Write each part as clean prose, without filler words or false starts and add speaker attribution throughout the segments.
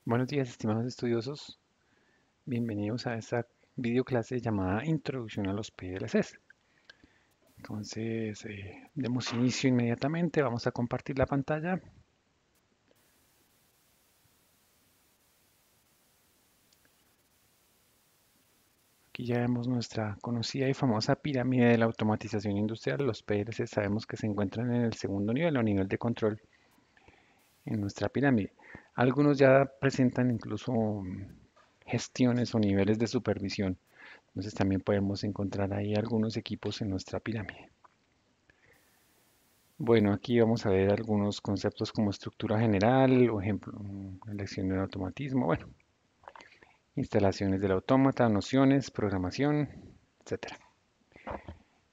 Speaker 1: Buenos días, estimados estudiosos. Bienvenidos a esta videoclase llamada Introducción a los PLCs. Entonces, demos inicio inmediatamente. Vamos a compartir la pantalla. Aquí ya vemos nuestra conocida y famosa pirámide de la automatización industrial. Los PLCs sabemos que se encuentran en el segundo nivel o nivel de control en nuestra pirámide. Algunos ya presentan incluso gestiones o niveles de supervisión. Entonces también podemos encontrar ahí algunos equipos en nuestra pirámide. Bueno, aquí vamos a ver algunos conceptos como estructura general, o ejemplo, elección de un automatismo, bueno, instalaciones del autómata, nociones, programación, etcétera.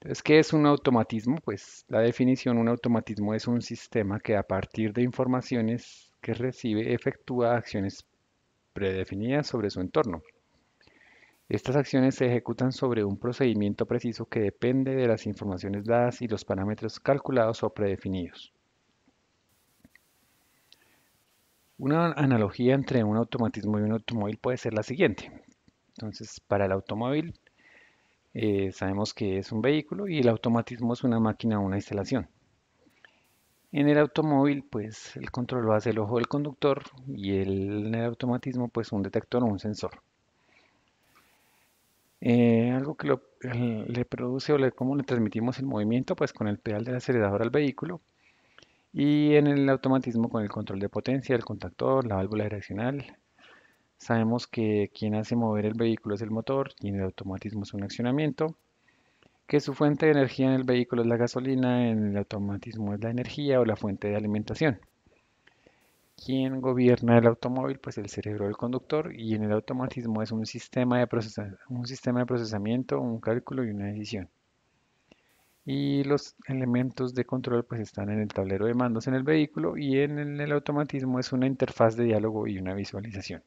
Speaker 1: Entonces, ¿qué es un automatismo? Pues la definición, un automatismo es un sistema que a partir de informaciones que recibe efectúa acciones predefinidas sobre su entorno. Estas acciones se ejecutan sobre un procedimiento preciso que depende de las informaciones dadas y los parámetros calculados o predefinidos. Una analogía entre un automatismo y un automóvil puede ser la siguiente. Entonces, para el automóvil sabemos que es un vehículo y el automatismo es una máquina o una instalación. En el automóvil, pues el control lo hace el ojo del conductor y en el automatismo, pues un detector o un sensor. Algo que le produce cómo le transmitimos el movimiento, pues con el pedal del acelerador al vehículo y en el automatismo con el control de potencia, el contactor, la válvula direccional. Sabemos que quien hace mover el vehículo es el motor y en el automatismo es un accionamiento, que su fuente de energía en el vehículo es la gasolina, en el automatismo es la energía o la fuente de alimentación. Quien gobierna el automóvil, pues el cerebro del conductor y en el automatismo es un sistema de procesamiento, un cálculo y una decisión. Y los elementos de control pues están en el tablero de mandos en el vehículo y en el automatismo es una interfaz de diálogo y una visualización.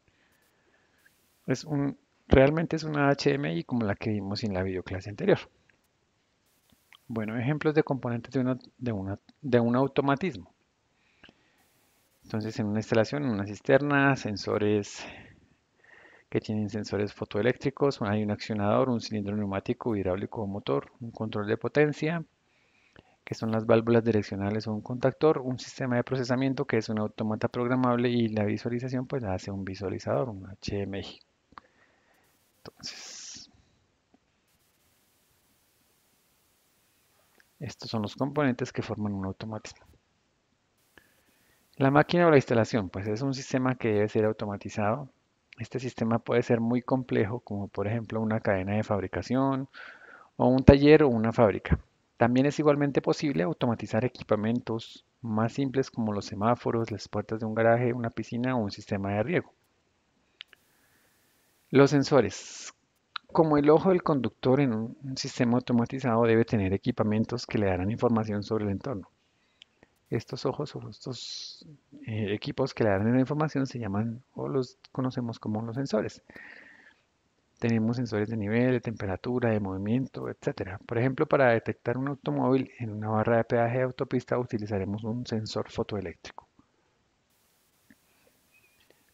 Speaker 1: Es un, realmente es una HMI como la que vimos en la videoclase anterior. Bueno, ejemplos de componentes de un automatismo. Entonces, en una instalación, en una cisterna, sensores que tienen sensores fotoeléctricos, hay un accionador, un cilindro neumático, hidráulico o motor, un control de potencia, que son las válvulas direccionales o un contactor, un sistema de procesamiento que es un automata programable y la visualización pues la hace un visualizador, un HMI. Entonces, estos son los componentes que forman un automatismo. La máquina o la instalación, pues es un sistema que debe ser automatizado. Este sistema puede ser muy complejo, como por ejemplo una cadena de fabricación o un taller o una fábrica. También es igualmente posible automatizar equipamientos más simples como los semáforos, las puertas de un garaje, una piscina o un sistema de riego. Los sensores. Como el ojo del conductor en un sistema automatizado debe tener equipamientos que le darán información sobre el entorno. Estos ojos o estos equipos que le dan la información se llaman o los conocemos como los sensores. Tenemos sensores de nivel, de temperatura, de movimiento, etcétera. Por ejemplo, para detectar un automóvil en una barra de peaje de autopista utilizaremos un sensor fotoeléctrico.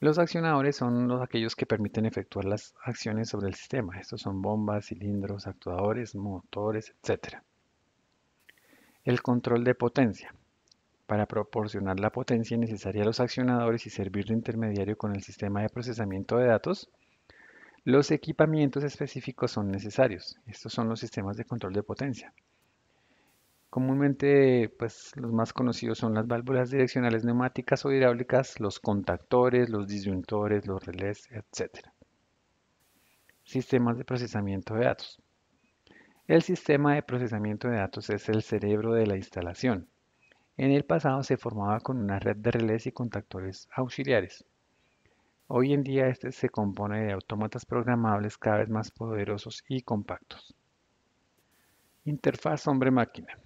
Speaker 1: Los accionadores son aquellos que permiten efectuar las acciones sobre el sistema. Estos son bombas, cilindros, actuadores, motores, etcétera. El control de potencia. Para proporcionar la potencia necesaria a los accionadores y servir de intermediario con el sistema de procesamiento de datos, los equipamientos específicos son necesarios. Estos son los sistemas de control de potencia. Comúnmente, pues los más conocidos son las válvulas direccionales neumáticas o hidráulicas, los contactores, los disyuntores, los relés, etc. Sistemas de procesamiento de datos. El sistema de procesamiento de datos es el cerebro de la instalación. En el pasado se formaba con una red de relés y contactores auxiliares. Hoy en día este se compone de autómatas programables cada vez más poderosos y compactos. Interfaz hombre-máquina.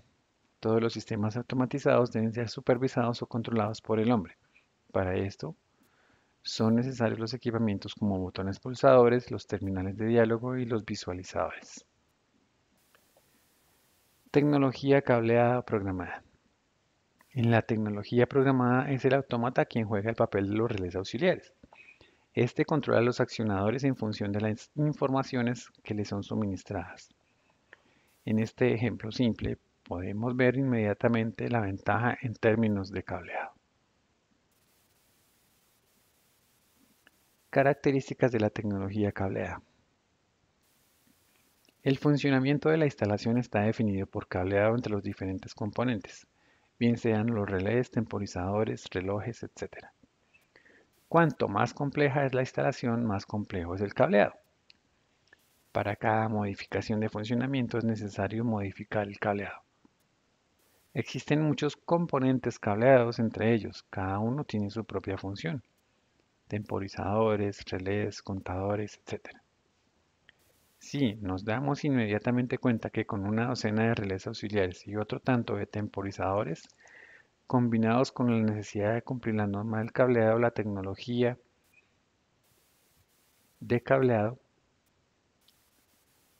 Speaker 1: Todos los sistemas automatizados deben ser supervisados o controlados por el hombre. Para esto, son necesarios los equipamientos como botones pulsadores, los terminales de diálogo y los visualizadores. Tecnología cableada programada. En la tecnología programada es el autómata quien juega el papel de los relés auxiliares. Este controla los accionadores en función de las informaciones que le son suministradas. En este ejemplo simple, podemos ver inmediatamente la ventaja en términos de cableado. Características de la tecnología cableada. El funcionamiento de la instalación está definido por cableado entre los diferentes componentes, bien sean los relés, temporizadores, relojes, etc. Cuanto más compleja es la instalación, más complejo es el cableado. Para cada modificación de funcionamiento es necesario modificar el cableado. Existen muchos componentes cableados entre ellos, cada uno tiene su propia función. Temporizadores, relés, contadores, etc. Si nos damos inmediatamente cuenta que con una docena de relés auxiliares y otro tanto de temporizadores, combinados con la necesidad de cumplir la norma del cableado, la tecnología de cableado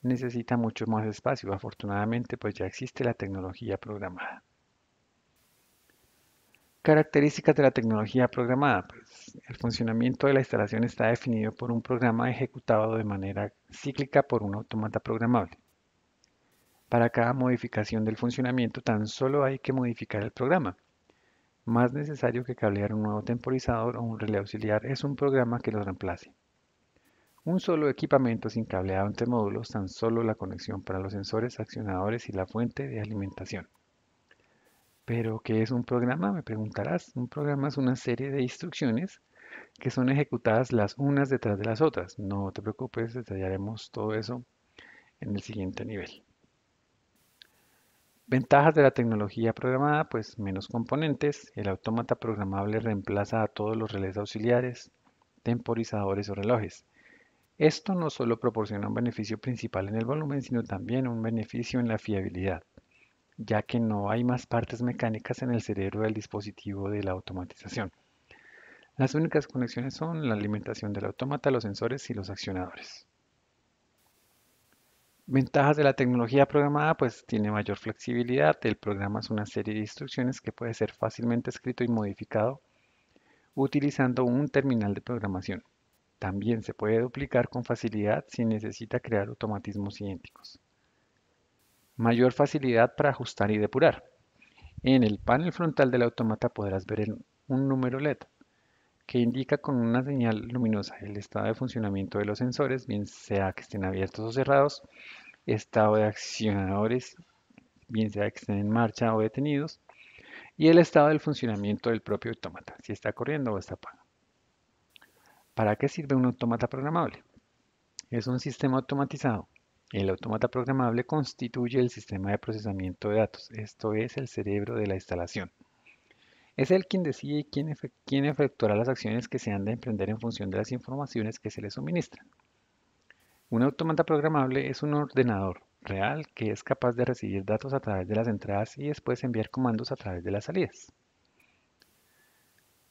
Speaker 1: necesita mucho más espacio. Afortunadamente, pues ya existe la tecnología programada. Características de la tecnología programada. Pues, el funcionamiento de la instalación está definido por un programa ejecutado de manera cíclica por un autómata programable. Para cada modificación del funcionamiento tan solo hay que modificar el programa. Más necesario que cablear un nuevo temporizador o un relé auxiliar es un programa que lo reemplace. Un solo equipamiento sin cableado entre módulos, tan solo la conexión para los sensores, accionadores y la fuente de alimentación. ¿Pero qué es un programa? Me preguntarás. Un programa es una serie de instrucciones que son ejecutadas las unas detrás de las otras. No te preocupes, detallaremos todo eso en el siguiente nivel. Ventajas de la tecnología programada, pues menos componentes. El autómata programable reemplaza a todos los relés auxiliares, temporizadores o relojes. Esto no solo proporciona un beneficio principal en el volumen, sino también un beneficio en la fiabilidad, ya que no hay más partes mecánicas en el cerebro del dispositivo de la automatización. Las únicas conexiones son la alimentación del autómata, los sensores y los accionadores. Ventajas de la tecnología programada, pues tiene mayor flexibilidad. El programa es una serie de instrucciones que puede ser fácilmente escrito y modificado utilizando un terminal de programación. También se puede duplicar con facilidad si necesita crear automatismos idénticos. Mayor facilidad para ajustar y depurar. En el panel frontal del autómata podrás ver un número LED que indica con una señal luminosa el estado de funcionamiento de los sensores, bien sea que estén abiertos o cerrados, estado de accionadores, bien sea que estén en marcha o detenidos, y el estado del funcionamiento del propio autómata, si está corriendo o está apagado. ¿Para qué sirve un autómata programable? Es un sistema automatizado. El autómata programable constituye el sistema de procesamiento de datos, esto es el cerebro de la instalación. Es él quien decide quién efectuará las acciones que se han de emprender en función de las informaciones que se le suministran. Un autómata programable es un ordenador real que es capaz de recibir datos a través de las entradas y después enviar comandos a través de las salidas.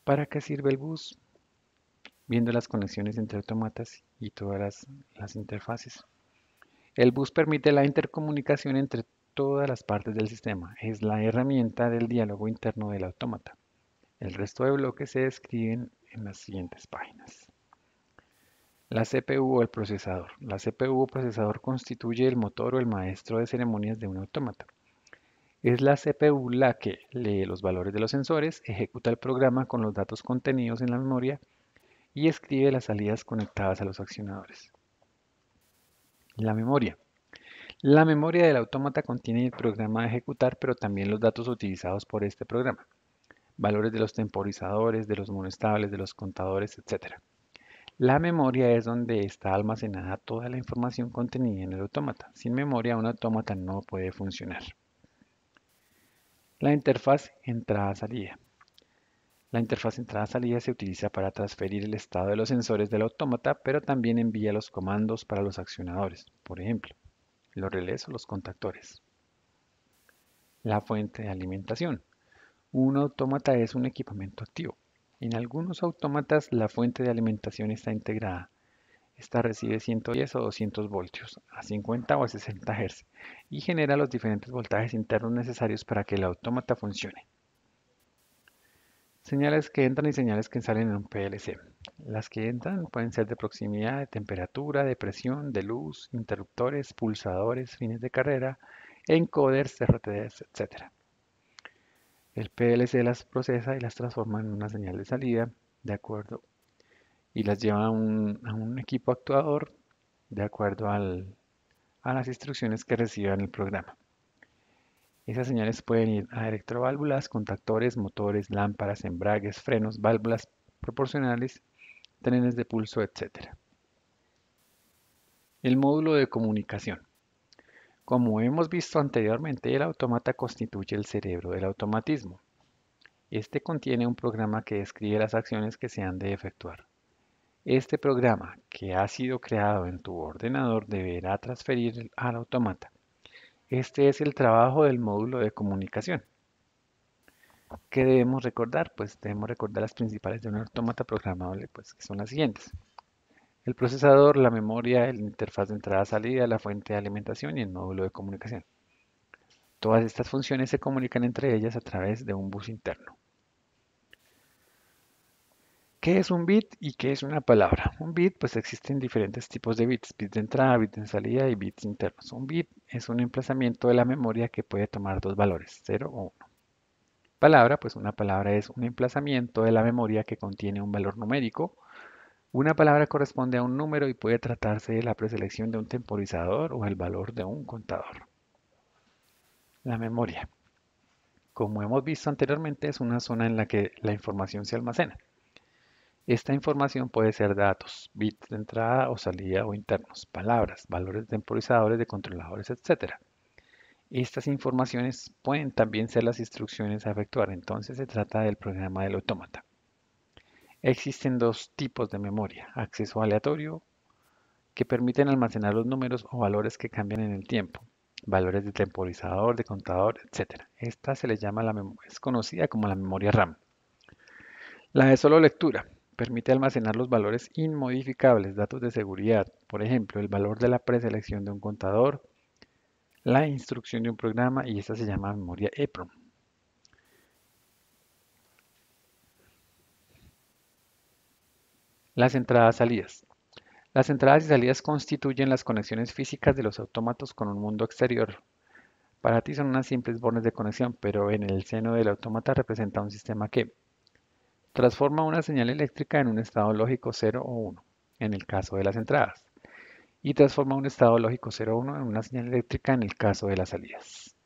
Speaker 1: ¿Para qué sirve el bus? Viendo las conexiones entre autómatas y todas las interfaces. El bus permite la intercomunicación entre todas las partes del sistema. Es la herramienta del diálogo interno del autómata. El resto de bloques se describen en las siguientes páginas. La CPU o el procesador. La CPU o procesador constituye el motor o el maestro de ceremonias de un autómata. Es la CPU la que lee los valores de los sensores, ejecuta el programa con los datos contenidos en la memoria y escribe las salidas conectadas a los accionadores. La memoria. La memoria del autómata contiene el programa a ejecutar, pero también los datos utilizados por este programa. Valores de los temporizadores, de los monestables, de los contadores, etc. La memoria es donde está almacenada toda la información contenida en el autómata. Sin memoria, un autómata no puede funcionar. La interfaz entrada-salida. La interfaz entrada-salida se utiliza para transferir el estado de los sensores del autómata, pero también envía los comandos para los accionadores, por ejemplo, los relés o los contactores. La fuente de alimentación. Un autómata es un equipamiento activo. En algunos autómatas la fuente de alimentación está integrada. Esta recibe 110 o 200 voltios a 50 o a 60 Hz y genera los diferentes voltajes internos necesarios para que el autómata funcione. Señales que entran y señales que salen en un PLC. Las que entran pueden ser de proximidad, de temperatura, de presión, de luz, interruptores, pulsadores, fines de carrera, encoders, RTDs, etc. El PLC las procesa y las transforma en una señal de salida, de acuerdo, y las lleva a un equipo actuador de acuerdo a las instrucciones que reciba en el programa. Esas señales pueden ir a electroválvulas, contactores, motores, lámparas, embragues, frenos, válvulas proporcionales, trenes de pulso, etc. El módulo de comunicación. Como hemos visto anteriormente, el autómata constituye el cerebro del automatismo. Este contiene un programa que describe las acciones que se han de efectuar. Este programa, que ha sido creado en tu ordenador, deberá transferir al autómata. Este es el trabajo del módulo de comunicación. ¿Qué debemos recordar? Pues debemos recordar las principales de un autómata programable, pues que son las siguientes. El procesador, la memoria, la interfaz de entrada-salida, la fuente de alimentación y el módulo de comunicación. Todas estas funciones se comunican entre ellas a través de un bus interno. ¿Qué es un bit y qué es una palabra? Un bit, pues existen diferentes tipos de bits, bits de entrada, bits de salida y bits internos. Un bit es un emplazamiento de la memoria que puede tomar dos valores, 0 o 1. Palabra, pues una palabra es un emplazamiento de la memoria que contiene un valor numérico. Una palabra corresponde a un número y puede tratarse de la preselección de un temporizador o el valor de un contador. La memoria, como hemos visto anteriormente, es una zona en la que la información se almacena. Esta información puede ser datos, bits de entrada o salida o internos, palabras, valores de temporizadores, de controladores, etc. Estas informaciones pueden también ser las instrucciones a efectuar, entonces se trata del programa del autómata. Existen dos tipos de memoria: acceso aleatorio, que permiten almacenar los números o valores que cambian en el tiempo, valores de temporizador, de contador, etc. Esta se le llama es conocida como la memoria RAM. La de solo lectura permite almacenar los valores inmodificables, datos de seguridad, por ejemplo, el valor de la preselección de un contador, la instrucción de un programa, y esta se llama memoria EEPROM. Las entradas-salidas. Las entradas y salidas constituyen las conexiones físicas de los autómatos con un mundo exterior. Para ti son unas simples bornes de conexión, pero en el seno del autómata representa un sistema que transforma una señal eléctrica en un estado lógico 0 o 1, en el caso de las entradas, y transforma un estado lógico 0 o 1 en una señal eléctrica en el caso de las salidas.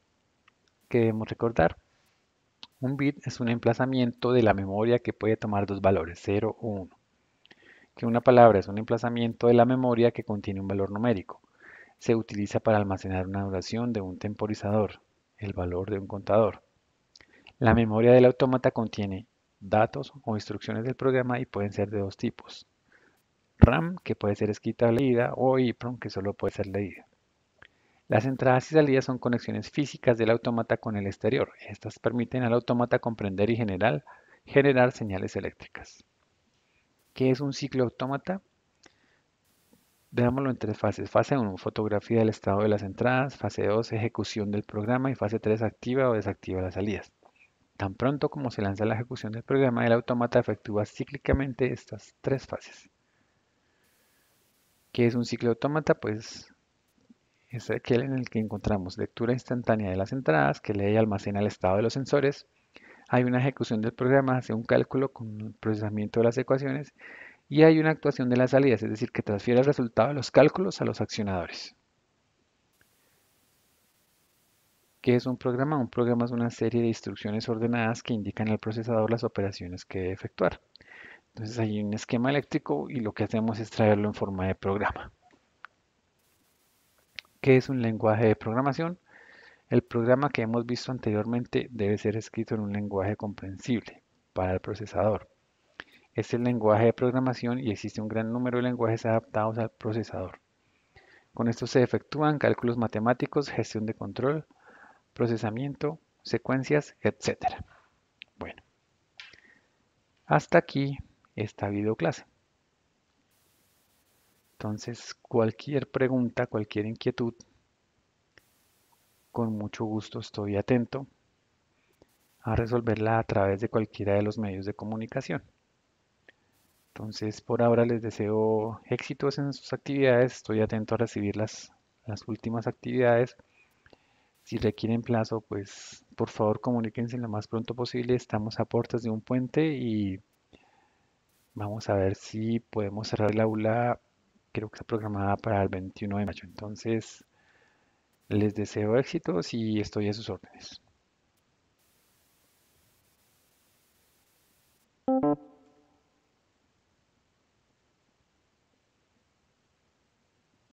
Speaker 1: ¿Qué debemos recordar? Un bit es un emplazamiento de la memoria que puede tomar dos valores, 0 o 1. Que una palabra es un emplazamiento de la memoria que contiene un valor numérico. Se utiliza para almacenar una duración de un temporizador, el valor de un contador. La memoria del autómata contiene datos o instrucciones del programa y pueden ser de dos tipos: RAM, que puede ser escrita o leída, o EEPROM, que solo puede ser leída. Las entradas y salidas son conexiones físicas del autómata con el exterior. Estas permiten al autómata comprender y generar señales eléctricas. ¿Qué es un ciclo autómata? Veámoslo en tres fases. Fase 1, fotografía del estado de las entradas. Fase 2, ejecución del programa. Y fase 3, activa o desactiva las salidas. Tan pronto como se lanza la ejecución del programa, el autómata efectúa cíclicamente estas tres fases. ¿Qué es un ciclo autómata? Pues es aquel en el que encontramos lectura instantánea de las entradas, que lee y almacena el estado de los sensores. Hay una ejecución del programa, hace un cálculo con el procesamiento de las ecuaciones, y hay una actuación de las salidas, es decir, que transfiere el resultado de los cálculos a los accionadores. ¿Qué es un programa? Un programa es una serie de instrucciones ordenadas que indican al procesador las operaciones que debe efectuar. Entonces hay un esquema eléctrico y lo que hacemos es traerlo en forma de programa. ¿Qué es un lenguaje de programación? El programa que hemos visto anteriormente debe ser escrito en un lenguaje comprensible para el procesador. Es el lenguaje de programación y existe un gran número de lenguajes adaptados al procesador. Con esto se efectúan cálculos matemáticos, gestión de control, procesamiento, secuencias, etc. Bueno, hasta aquí esta videoclase. Entonces, cualquier pregunta, cualquier inquietud, con mucho gusto estoy atento a resolverla a través de cualquiera de los medios de comunicación. Entonces, por ahora les deseo éxitos en sus actividades. Estoy atento a recibir las últimas actividades. Si requieren plazo, pues por favor comuníquense lo más pronto posible. Estamos a puertas de un puente y vamos a ver si podemos cerrar el aula. Creo que está programada para el 21 de mayo. Entonces, les deseo éxitos y estoy a sus órdenes.